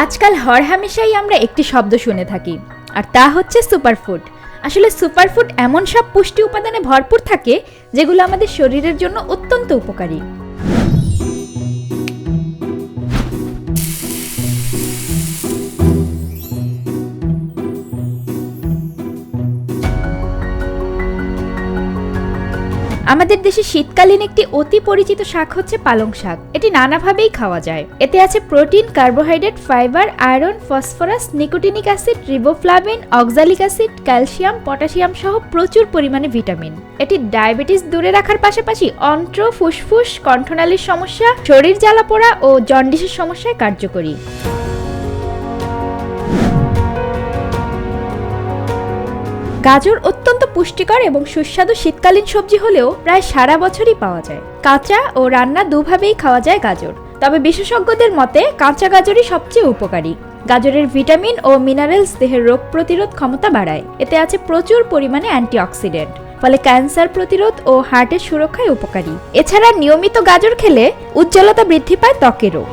আজকাল হরহামেশাই আমরা একটি শব্দ শুনে থাকি, আর তা হচ্ছে সুপারফুড। আসলে সুপারফুড এমন সব পুষ্টি উপাদানে ভরপুর থাকে যেগুলো আমাদের শরীরের জন্য অত্যন্ত উপকারী। আমাদের দেশে শীতকালীন একটি অতি পরিচিত শাক হচ্ছে পালং শাক। এটি নানাভাবেই খাওয়া যায়। এতে আছে protein, carbohydrate, fibre, iron, phosphorus, nicotinic acid, riboflavin, oxalic acid, calcium, potassium সহ প্রচুর পরিমাণে ভিটামিন। এটি ডায়াবেটিস দূরে রাখার পাশাপাশি অন্ত্র, ফুসফুস, কণ্ঠনালীর সমস্যা, শরীর জ্বালাপোড়া ও জন্ডিসের সমস্যায় কার্যকরী। গাজর অত্যন্ত পুষ্টিকর এবং সুস্বাদু শীতকালীন সবজি হলেও প্রায় সারা বছরই পাওয়া যায়। কাঁচা ও রান্না দুভাবেই খাওয়া যায় গাজর, তবে বিশেষজ্ঞদের মতে কাঁচা গাজরই সবচেয়ে উপকারী। গাজরের ভিটামিন ও মিনারেলস দেহের রোগ প্রতিরোধ ক্ষমতা বাড়ায়। এতে আছে প্রচুর পরিমাণে অ্যান্টিঅক্সিডেন্ট, ফলে ক্যান্সার প্রতিরোধ ও হার্টের সুরক্ষায় উপকারী। এছাড়া নিয়মিত গাজর খেলে উজ্জ্বলতা বৃদ্ধি পায় ত্বকেরও।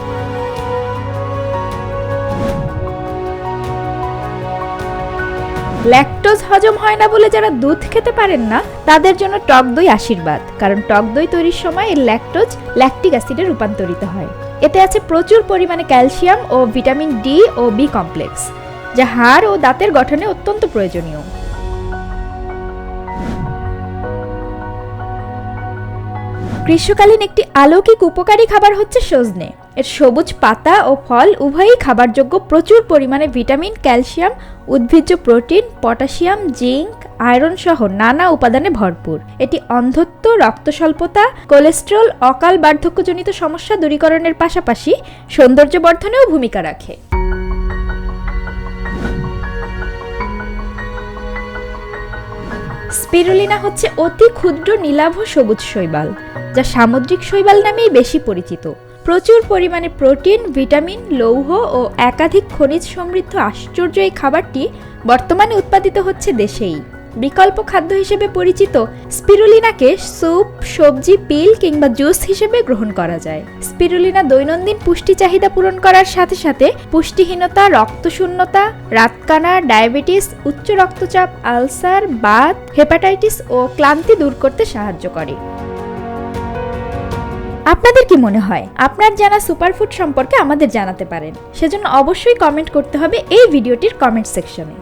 ল্যাকটোজ হজম হয় না বলে যারা দুধ খেতে পারেন না তাদের জন্য টক দই আশীর্বাদ, কারণ টক দই তৈরির সময় এই ল্যাকটোজ ল্যাকটিক অ্যাসিডে রূপান্তরিত হয়। এতে আছে প্রচুর পরিমাণে ক্যালসিয়াম ও ভিটামিন ডি ও বি কমপ্লেক্স, যা হাড় ও দাঁতের গঠনে অত্যন্ত প্রয়োজনীয়। গ্রীষ্মকালীন একটি অলৌকিক উপকারী খাবার হচ্ছে সজনে। এর সবুজ পাতা ও ফল উভয়ই খাবারযোগ্য। প্রচুর পরিমাণে ভিটামিন, ক্যালসিয়াম, উদ্ভিজ্জ প্রোটিন, পটাশিয়াম, জিঙ্ক, আয়রন সহ নানা উপাদানে ভরপুর। এটি অন্ধত্ব, রক্ত স্বল্পতা, কোলেস্টেরল, অকাল বার্ধক্যজনিত সমস্যা দূরীকরণের পাশাপাশি সৌন্দর্য বর্ধনেও ভূমিকা রাখে। স্পিরুলিনা হচ্ছে অতি ক্ষুদ্র নীলাভ সবুজ শৈবাল, যা সামুদ্রিক শৈবাল নামেই বেশি পরিচিত। প্রচুর পরিমাণে প্রোটিন, ভিটামিন, লৌহ ও একাধিক খনিজ সমৃদ্ধ আশ্চর্য এই খাবারটি বর্তমানে উৎপাদিত হচ্ছে দেশেই। বিকল্প খাদ্য হিসেবে পরিচিত স্পিরুলিনাকে স্যুপ, সবজি, পিল কিংবা জুস হিসেবে গ্রহণ করা যায়। স্পিরুলিনা দৈনন্দিন পুষ্টি চাহিদা পূরণ করার সাথে সাথে পুষ্টিহীনতা, রক্তশূন্যতা, রাতকানা, ডায়াবেটিস, উচ্চ রক্তচাপ, আলসার, বাত, হেপাটাইটিস ও ক্লান্তি দূর করতে সাহায্য করে। আপনাদের কি মনে হয়? আপনার জানা সুপারফুড সম্পর্কে আমাদের জানাতে পারেন। সেজন্য অবশ্যই কমেন্ট করতে হবে এই ভিডিওটির কমেন্ট সেকশনে।